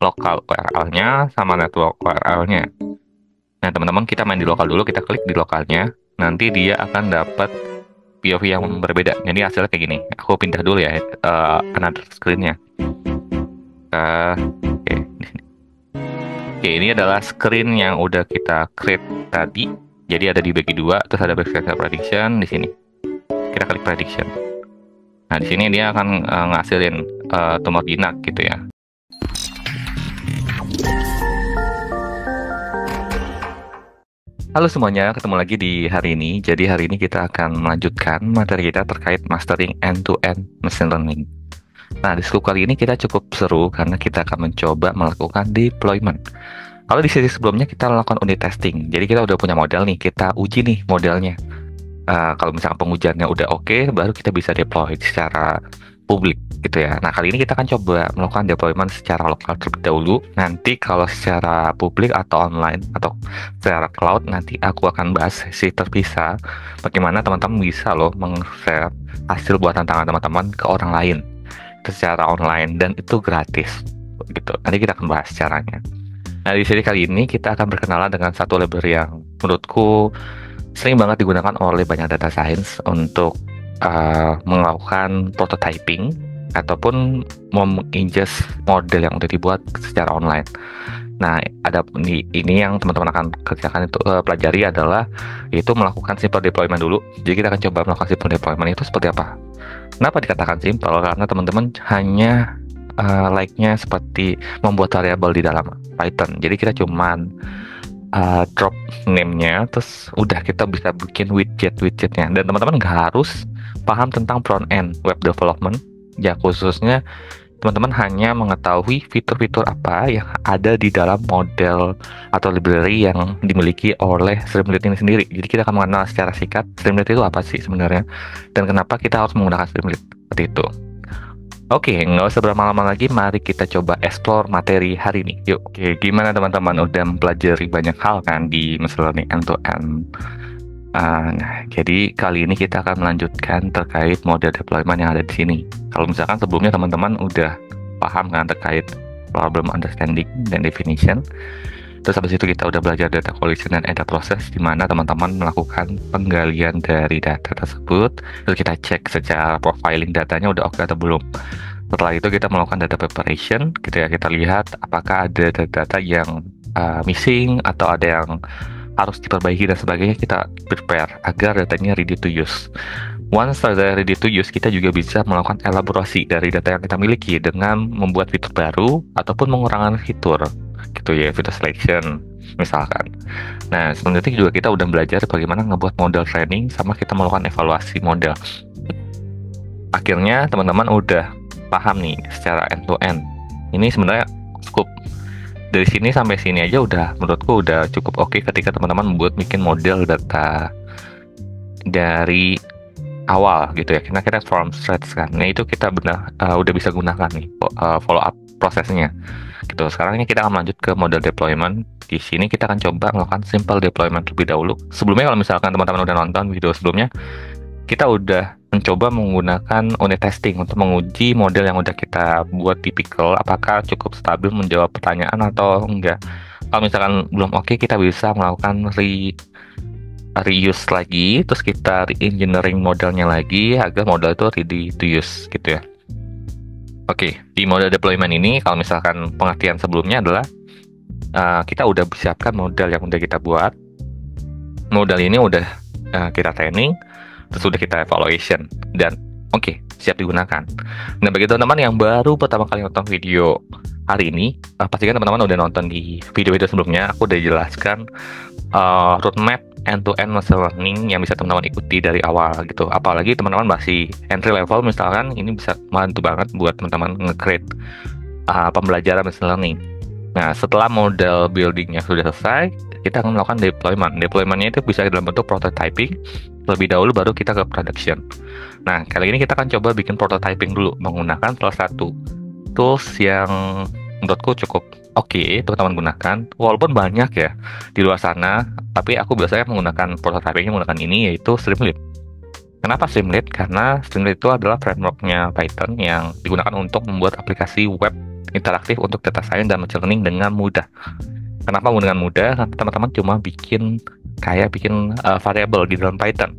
lokal URL-nya sama network URL-nya. Nah, teman-teman, kita main di lokal dulu, kita klik di lokalnya, nanti dia akan dapat POV yang berbeda. Jadi hasilnya kayak gini. Aku pindah dulu ya, another screen-nya. Oke, di sini. Oke, ini adalah screen yang udah kita create tadi. Jadi ada dibagi dua, terus ada backslash prediction di sini. Kita klik prediction. Nah, di sini dia akan ngasilin tumor jinak gitu ya. Halo semuanya, ketemu lagi di hari ini. Jadi hari ini kita akan melanjutkan materi kita terkait mastering end-to-end machine learning. Nah, di scope kali ini kita cukup seru karena kita akan mencoba melakukan deployment. Kalau di sesi sebelumnya kita melakukan unit testing, jadi kita udah punya model nih, kita uji nih modelnya. Kalau misalkan pengujiannya udah oke, baru kita bisa deploy secara publik gitu ya. Nah, kali ini kita akan coba melakukan deployment secara lokal terlebih dahulu. Nanti kalau secara publik atau online atau secara cloud, nanti aku akan bahas sesi terpisah bagaimana teman-teman bisa loh meng-share hasil buatan tangan teman-teman ke orang lain itu secara online dan itu gratis gitu. Nanti kita akan bahas caranya. Nah, di sesi kali ini kita akan berkenalan dengan satu library yang menurutku sering banget digunakan oleh banyak data science untuk melakukan prototyping ataupun mengingest model yang udah dibuat secara online. Nah, ada ini yang teman-teman akan kerjakan itu pelajari adalah yaitu melakukan simple deployment dulu. Jadi kita akan coba melakukan simple deployment itu seperti apa. Kenapa dikatakan simple? Karena teman-teman hanya like-nya seperti membuat variabel di dalam Python. Jadi kita cuman drop name-nya, terus udah kita bisa bikin widgetnya. Dan teman-teman nggak harus paham tentang front end web development. Ya, khususnya teman-teman hanya mengetahui fitur-fitur apa yang ada di dalam model atau library yang dimiliki oleh Streamlit ini sendiri. Jadi kita akan mengenal secara singkat Streamlit itu apa sih sebenarnya, dan kenapa kita harus menggunakan Streamlit seperti itu. Oke, nggak usah berlama-lama lagi, mari kita coba explore materi hari ini. Yuk, oke, gimana teman-teman? Udah mempelajari banyak hal kan di machine learning end-to-end? Nah, jadi kali ini kita akan melanjutkan terkait model deployment yang ada di sini. Kalau misalkan sebelumnya teman-teman udah paham kan terkait problem understanding dan definition, terus habis itu kita udah belajar data collection dan data process, di mana teman-teman melakukan penggalian dari data tersebut, terus kita cek secara profiling datanya udah oke atau belum. Setelah itu kita melakukan data preparation, kita lihat apakah ada data yang missing atau ada yang harus diperbaiki dan sebagainya. Kita prepare agar datanya ready to use. Once data ready to use, kita juga bisa melakukan elaborasi dari data yang kita miliki dengan membuat fitur baru ataupun mengurangi fitur gitu ya, fitur selection misalkan. Nah, sebenarnya juga kita udah belajar bagaimana ngebuat model training sama kita melakukan evaluasi model. Akhirnya teman-teman udah paham nih secara end to end. Ini sebenarnya scope dari sini sampai sini aja udah, menurutku udah cukup oke ketika teman-teman membuat bikin model data dari awal gitu ya. Kita from scratch kan. Nah, itu kita udah bisa gunakan nih follow up prosesnya gitu. Sekarang ini kita akan lanjut ke model deployment. Di sini kita akan coba melakukan simple deployment terlebih dahulu. Sebelumnya kalau misalkan teman-teman udah nonton video sebelumnya, kita udah mencoba menggunakan unit testing untuk menguji model yang udah kita buat di Pickle apakah cukup stabil menjawab pertanyaan atau enggak. Kalau misalkan belum oke, kita bisa melakukan reuse lagi, terus kita re-engineering modelnya lagi agar model itu ready to use gitu ya. Oke, di model deployment ini kalau misalkan pengertian sebelumnya adalah kita udah siapkan model yang udah kita buat. Model ini udah kita training, terus udah kita evaluation, dan oke, siap digunakan. Nah, bagi teman-teman yang baru pertama kali nonton video hari ini, pastikan teman-teman udah nonton di video-video sebelumnya. Aku udah jelaskan roadmap end-to-end machine learning yang bisa teman-teman ikuti dari awal gitu. Apalagi teman-teman masih entry level misalkan, ini bisa membantu banget buat teman-teman nge-create pembelajaran machine learning. Nah, setelah model buildingnya sudah selesai, kita akan melakukan deployment. Deploymentnya itu bisa dalam bentuk prototyping lebih dahulu, baru kita ke production. Nah, kali ini kita akan coba bikin prototyping dulu menggunakan salah satu tools yang menurutku cukup oke teman-teman gunakan. Walaupun banyak ya di luar sana, tapi aku biasanya menggunakan prototypingnya menggunakan ini, yaitu Streamlit. Kenapa Streamlit? Karena Streamlit itu adalah frameworknya Python yang digunakan untuk membuat aplikasi web interaktif untuk data science dan machine learning dengan mudah. Kenapa dengan mudah? Karena teman-teman cuma bikin variabel di dalam Python,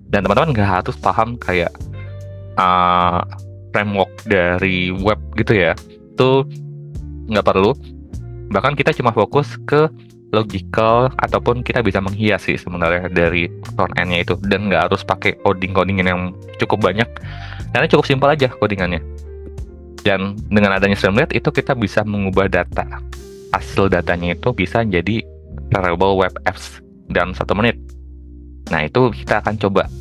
dan teman-teman nggak harus paham kayak uh, framework dari web gitu ya. Itu nggak perlu. Bahkan kita cuma fokus ke logical, ataupun kita bisa menghias sih sebenarnya dari front end-nya itu, dan nggak harus pakai codingan yang cukup banyak, karena cukup simpel aja codingannya. Dan dengan adanya Streamlit itu kita bisa mengubah data, hasil datanya itu bisa jadi variable web apps dalam 1 menit. Nah, itu kita akan coba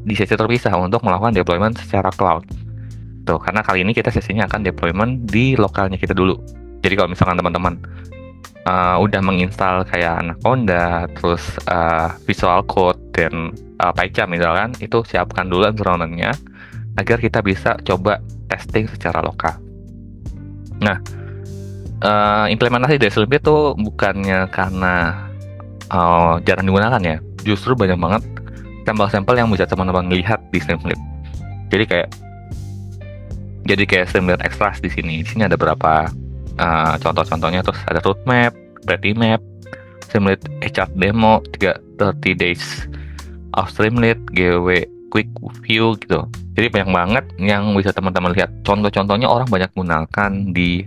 di sesi terpisah untuk melakukan deployment secara cloud. Tuh, karena kali ini kita sesinya akan deployment di lokalnya kita dulu. Jadi kalau misalkan teman-teman udah menginstal kayak Anaconda, terus Visual Code dan PyCharm misalkan, itu siapkan dulu environment-nya agar kita bisa coba testing secara lokal. Nah, implementasi dari Streamlit itu bukannya karena jarang digunakan ya, justru banyak banget sampel-sampel yang bisa teman-teman lihat di Streamlit. Jadi kayak Streamlit Extras di sini. Di sini ada berapa contoh-contohnya, terus ada roadmap, pretty map, Streamlit HR demo, 30 days of Streamlit, GW quick view gitu. Jadi banyak banget yang bisa teman-teman lihat. Contoh-contohnya orang banyak gunakan di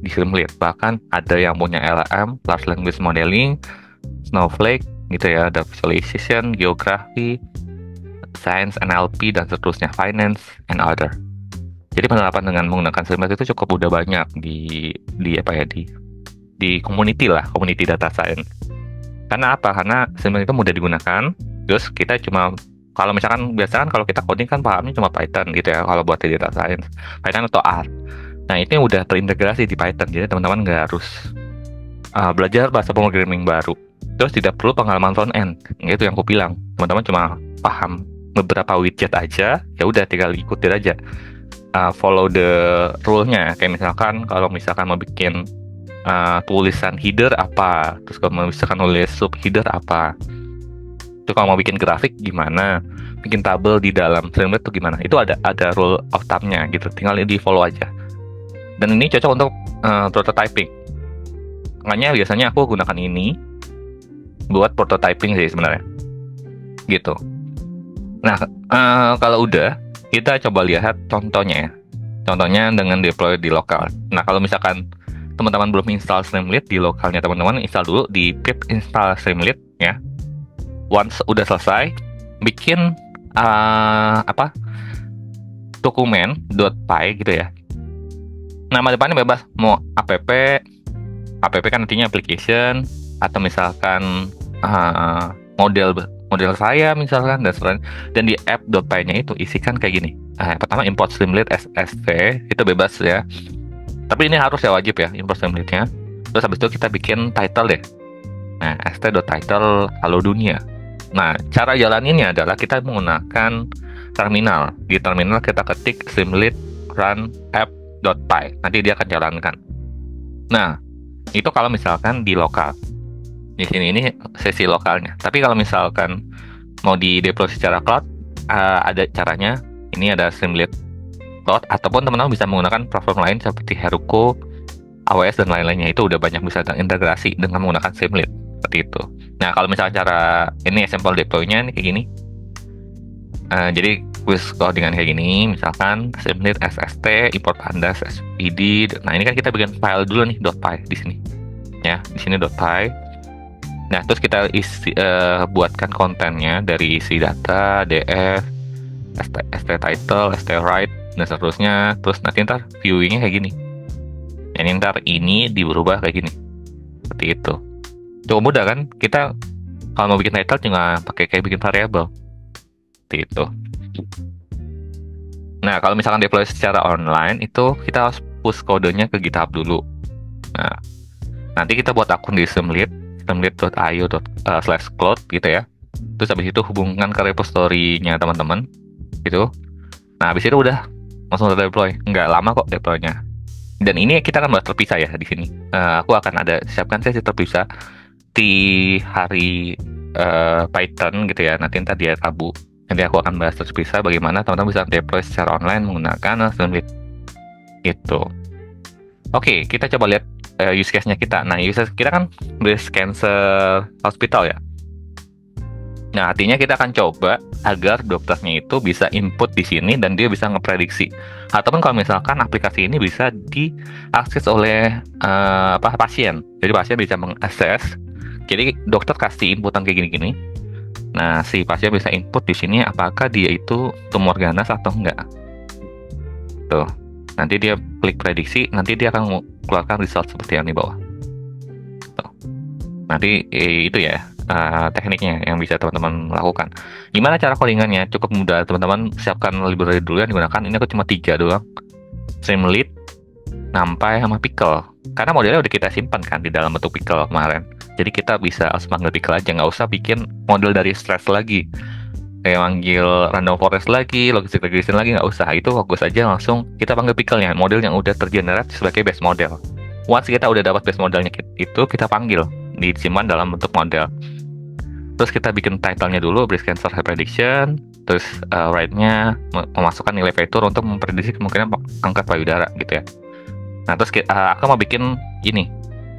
Streamlit. Bahkan ada yang punya LLM, large language modeling, Snowflake gitu ya, ada visualization, geografi, science, NLP, dan seterusnya, finance and other. Jadi penerapan dengan menggunakan Streamlit itu cukup udah banyak di community lah, community data science. Karena apa? Karena Streamlit itu mudah digunakan. Terus kita cuma, kalau misalkan biasanya kalau kita coding kan pahamnya cuma Python gitu ya, kalau buat data science, Python atau R. Nah, ini udah terintegrasi di Python, jadi teman-teman nggak harus belajar bahasa programming baru. Terus tidak perlu pengalaman front end, itu yang aku bilang. Teman-teman cuma paham beberapa widget aja, ya udah tinggal ikutin aja. Follow the rule-nya. Kayak misalkan kalau misalkan mau bikin tulisan header apa, terus kalau misalkan nulis sub header apa, itu kalau mau bikin grafik gimana, bikin tabel di dalam Streamlit itu gimana, itu ada rule of thumb-nya gitu, tinggal di follow aja. Dan ini cocok untuk prototyping. Makanya biasanya aku gunakan ini buat prototyping sih sebenarnya gitu. Nah, kalau udah, kita coba lihat contohnya ya. Contohnya dengan deploy di lokal. Nah, kalau misalkan teman-teman belum install Streamlit di lokalnya, teman-teman install dulu di pip install Streamlit ya. Once udah selesai, bikin dokumen.py gitu ya. Nama depannya bebas, mau app kan artinya application, atau misalkan model saya misalkan, dan sebagainya. Dan di app.py-nya itu isikan kayak gini. Pertama import Streamlit SSV, itu bebas ya. Tapi ini harus ya, wajib ya import Streamlit-nya. Terus habis itu kita bikin title deh. Nah, st.title halo dunia. Nah, cara jalaninnya adalah kita menggunakan terminal. Di terminal kita ketik Streamlit run app.py. Nanti dia akan jalankan. Nah, itu kalau misalkan di lokal. Di sini ini sesi lokalnya. Tapi kalau misalkan mau di deploy secara cloud, ada caranya. Ini ada Streamlit Cloud, ataupun teman-teman bisa menggunakan platform lain seperti Heroku, AWS, dan lain-lainnya. Itu udah banyak bisa terintegrasi dengan menggunakan Streamlit seperti itu. Nah, kalau misalnya cara ini sampel deploy-nya ini kayak gini. Jadi quiz codingan kayak gini, misalkan Streamlit SST, import pandas SPD. Nah, ini kan kita bikin file dulu nih, .py di sini. Ya, di sini .py. Nah, terus kita buatkan kontennya dari isi data, df, st title, st write, dan seterusnya. Terus nanti ntar viewingnya kayak gini. Jadi ntar ini diubah kayak gini. Seperti itu. Cukup mudah kan? Kita kalau mau bikin title cuma pakai kayak bikin variable. Seperti itu. Nah, kalau misalkan deploy secara online, itu kita harus push kodenya ke GitHub dulu. Nah, nanti kita buat akun di streamlit.io/cloud gitu ya. Terus habis itu hubungkan ke repository-nya teman-teman gitu. Nah, habis itu udah langsung deploy. Nggak lama kok deploy-nya. Dan ini kita akan bahas terpisah ya di sini. Aku akan siapkan sesi terpisah di hari Python gitu ya. Nanti di hari Rabu. Nanti aku akan bahas terpisah bagaimana teman-teman bisa deploy secara online menggunakan Streamlit gitu. Oke, kita coba lihat use case-nya kita. Nah, use case kita kan breast cancer hospital ya. Nah, artinya kita akan coba agar dokternya itu bisa input di sini dan dia bisa ngeprediksi. Ataupun kalau misalkan aplikasi ini bisa diakses oleh pasien. Jadi pasien bisa mengakses. Jadi dokter kasih inputan kayak gini-gini. Nah, si pasien bisa input di sini apakah dia itu tumor ganas atau enggak. Tuh. Nanti dia klik prediksi, nanti dia akan keluarkan result seperti yang di bawah. Tuh. Nanti itu ya tekniknya yang bisa teman-teman lakukan. Gimana cara codingannya? Cukup mudah, teman-teman siapkan library dulu yang digunakan. Ini aku cuma 3 doang. Streamlit, NumPy, sama Pickle. Karena modelnya udah kita simpan kan di dalam bentuk Pickle kemarin. Jadi kita bisa langsung panggil Pickle aja, nggak usah bikin model dari stress lagi. Kayak manggil random forest lagi, logistic regression lagi, nggak usah. Itu fokus aja langsung kita panggil Pickle-nya, model yang udah tergenerate sebagai base model. Once kita udah dapat base modelnya itu, kita panggil, disimpan dalam bentuk model. Terus kita bikin title-nya dulu, breast cancer prediction, terus right-nya memasukkan nilai fitur untuk memprediksi kemungkinan kanker payudara gitu ya. Nah, terus aku mau bikin ini,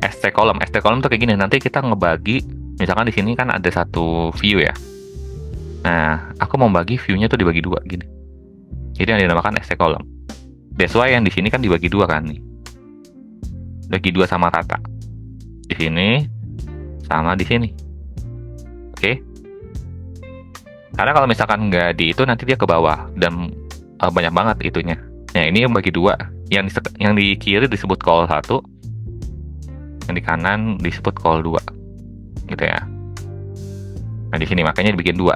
ST column. ST column tuh kayak gini, nanti kita ngebagi, misalkan di sini kan ada satu view ya. Nah, aku mau bagi view-nya tuh dibagi 2 gini. Jadi yang dinamakan ST column. That's why yang di sini kan dibagi 2 kan nih. Bagi 2 sama rata. Di sini sama di sini. Oke. Karena kalau misalkan nggak di itu nanti dia ke bawah dan banyak banget itunya. Nah, ini yang bagi 2. Yang di kiri disebut call 1. Yang di kanan disebut call 2. Gitu ya. Nah, di sini makanya dibikin 2.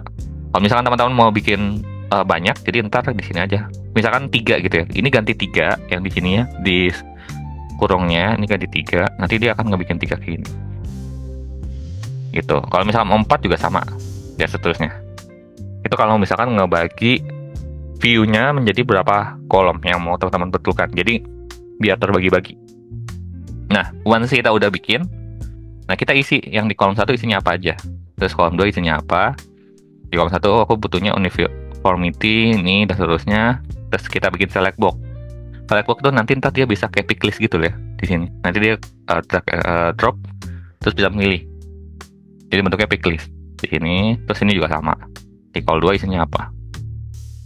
Kalau misalkan teman-teman mau bikin banyak, jadi ntar di sini aja. Misalkan 3 gitu ya. Ini ganti 3 yang di sininya, di kurungnya ini ganti 3. Nanti dia akan ngebikin 3 kayak gini. Gitu. Kalau misalkan 4 juga sama. Ya seterusnya. Itu kalau misalkan ngebagi view-nya menjadi berapa kolom yang mau teman-teman betulkan. Jadi biar terbagi-bagi. Nah, once kita udah bikin, nah kita isi yang di kolom 1 isinya apa aja. Terus kolom 2 isinya apa. Di kolom 1 aku butuhnya uniformity ini dan seterusnya. Terus kita bikin select box. Select box tuh nanti ntar dia bisa kayak pick list gitu ya di sini. Nanti dia drop terus bisa milih. Jadi bentuknya pick list di sini. Terus ini juga sama. Di call 2 isinya apa.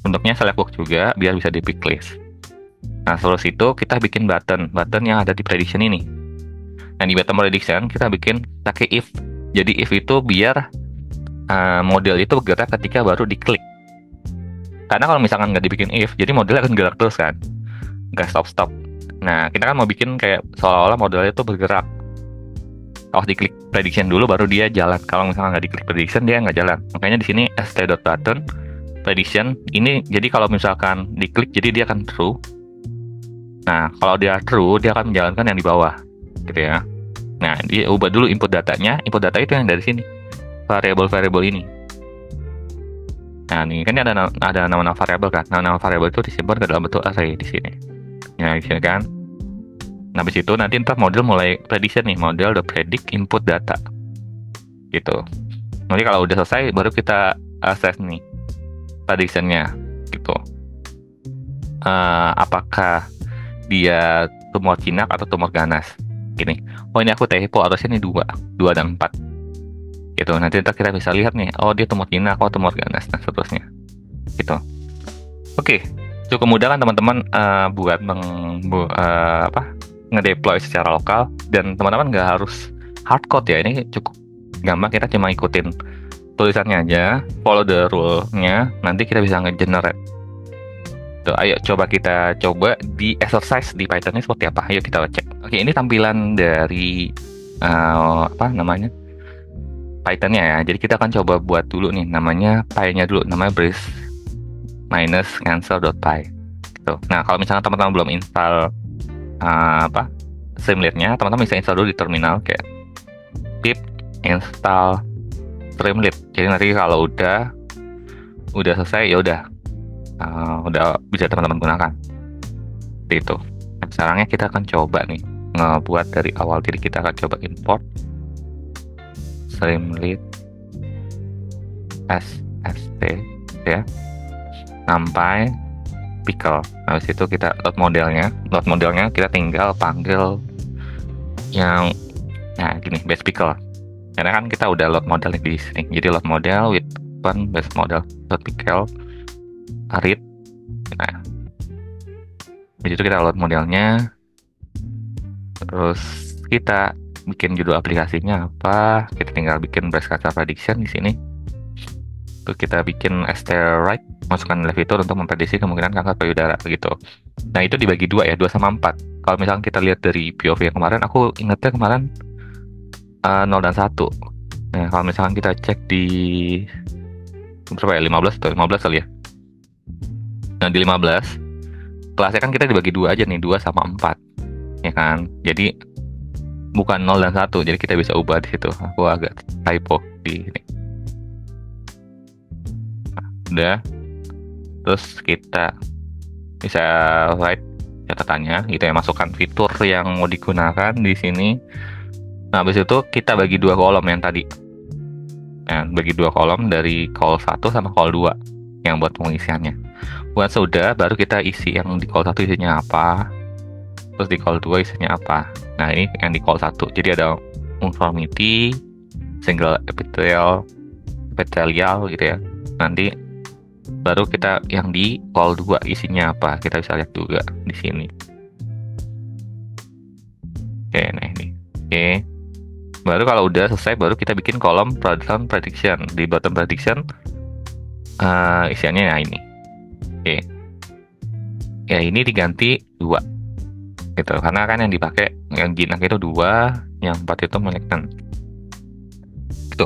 Bentuknya select box juga biar bisa di pick list. Nah, terus itu kita bikin button yang ada di prediction ini. Nah, di button prediction kita bikin pakai if. Jadi if itu biar model itu bergerak ketika baru diklik. Karena kalau misalkan nggak dibikin if, jadi modelnya akan gerak terus kan, nggak stop. Nah, kita kan mau bikin kayak seolah-olah modelnya itu bergerak. Kalau diklik prediction dulu baru dia jalan. Kalau misalkan nggak diklik prediction dia nggak jalan. Makanya di sini st.button prediction ini. Jadi kalau misalkan diklik jadi dia akan true. Nah, kalau dia true dia akan menjalankan yang di bawah, gitu ya. Nah, dia ubah dulu input datanya. Input data itu yang dari sini. Variable ini. Nah, ini kan ada nama-nama variabel kan. Nama-nama variabel itu disimpan ke dalam bentuk array di sini. Ya, di sini kan. Nah, habis itu nanti ntar model mulai prediction nih, model udah predict input data. Gitu. Nanti kalau udah selesai baru kita access nih predictionnya gitu. Apakah dia tumor jinak atau tumor ganas? Gini. Oh, ini aku typo, harusnya ini 2 dan 4. Gitu, nanti kita bisa lihat nih, oh dia tumor jinak, oh tumor ganas, dan seterusnya. Gitu. Oke, cukup mudah kan teman-teman buat ngedeploy secara lokal, dan teman-teman nggak harus hardcode ya, ini cukup gampang, kita cuma ikutin tulisannya aja, follow the rule-nya, nanti kita bisa nge-generate. Tuh, ayo kita coba di exercise di Python-nya seperti apa, ayo kita cek. Oke, ini tampilan dari Python-nya ya. Jadi kita akan coba buat dulu nih namanya py-nya dulu, namanya breast-cancer.py. Gitu. Nah, kalau misalnya teman-teman belum install Streamlit-nya, teman-teman bisa install dulu di terminal kayak pip install Streamlit. Jadi nanti kalau udah selesai ya udah bisa teman-teman gunakan. Seperti itu. Nah, sekarangnya kita akan coba nih ngebuat dari awal. Jadi kita akan coba import Streamlit SST ya, NumPy pickle. Habis itu kita load modelnya. Load modelnya kita tinggal panggil yang gini, base pickle. Karena kan kita udah load model di sini. Jadi load model with one base model load pickle read. Nah, di situ kita load modelnya. Terus kita bikin judul aplikasinya apa? Kita tinggal bikin base kata prediction di sini. Terus kita bikin right, masukkan nilai fitur untuk memprediksi kemungkinan kanker payudara gitu. Nah, itu dibagi 2 ya, 2 sama 4. Kalau misalnya kita lihat dari POV yang kemarin, aku ingatnya kemarin 0 dan 1. Nah, kalau misalkan kita cek di berapa ya, 15 atau 15 kali ya. Nah, di 15 kelasnya kan kita dibagi 2 aja nih, 2 sama 4. Ya kan? Jadi bukan 0 dan 1, jadi kita bisa ubah di situ. Aku agak typo di ini. Udah, terus kita bisa write catatannya gitu ya, masukkan fitur yang mau digunakan di sini. Nah, habis itu kita bagi 2 kolom yang tadi. Nah, bagi 2 kolom dari call 1 sama call 2 yang buat pengisiannya. Buat sudah, baru kita isi yang di call 1 isinya apa, terus di call 2 isinya apa. Nah, ini yang di call 1. Jadi ada uniformity, single epithelial gitu ya. Nanti baru kita yang di call 2 isinya apa, kita bisa lihat juga di sini. Oke, nah ini. Oke. Baru kalau udah selesai, baru kita bikin kolom bottom prediction. Di bottom prediction isiannya ya ini. Oke. Ya, ini diganti 2. Gitu. Karena kan yang dipakai yang jinak itu 2, yang 4 itu malignant. Gitu.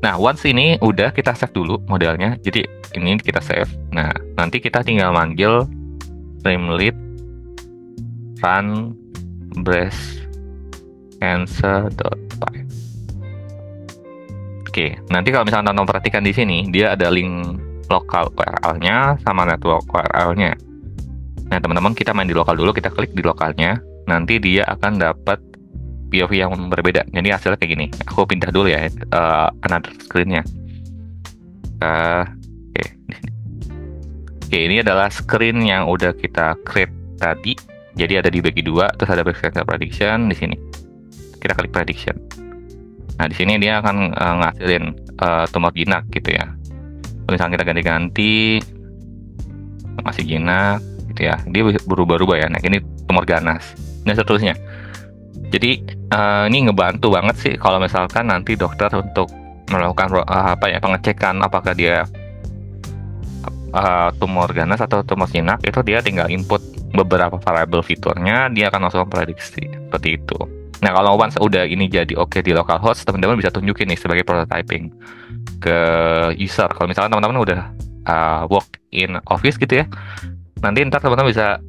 Nah, once ini udah, kita save dulu modelnya. Jadi ini kita save. Nah, nanti kita tinggal manggil streamlit run breast cancer.py. Oke, nanti kalau misalnya teman-teman perhatikan di sini, dia ada link lokal URL-nya sama network URL-nya. Nah, teman-teman, kita main di lokal dulu, kita klik di lokalnya. Nanti dia akan dapat POV yang berbeda. Jadi hasilnya kayak gini. Aku pindah dulu ya another screen-nya. Oke, di sini. Oke, ini adalah screen yang udah kita create tadi. Jadi ada dibagi 2, terus ada background prediction di sini. Kita klik prediction. Nah, di sini dia akan ngasilin tumor jinak gitu ya. Misalnya kita ganti-ganti masih jinak gitu ya. Dia berubah-ubah ya. Nah, ini tumor ganas. Dan seterusnya. Jadi ini ngebantu banget sih kalau misalkan nanti dokter untuk melakukan pengecekan apakah dia tumor ganas atau tumor jinak, itu dia tinggal input beberapa variabel fiturnya, dia akan langsung prediksi seperti itu. Nah, kalau once udah ini jadi oke di localhost, teman-teman bisa tunjukin nih sebagai prototyping ke user. Kalau misalkan teman-teman udah work in office gitu ya, nanti ntar teman-teman bisa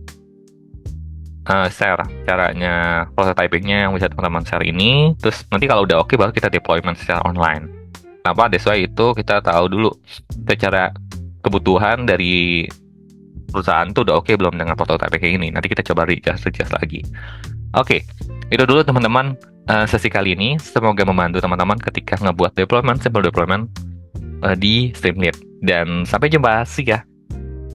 share caranya prototypingnya yang bisa teman-teman share ini. Terus nanti kalau udah oke, baru kita deployment secara online. Kenapa? That's why itu kita tahu dulu secara kebutuhan dari perusahaan tuh udah oke belum dengan prototyping kayak ini. Nanti kita coba adjust lagi. Oke, itu dulu teman-teman sesi kali ini. Semoga membantu teman-teman ketika ngebuat deployment, simple deployment di Streamlit. Dan sampai jumpa, see ya.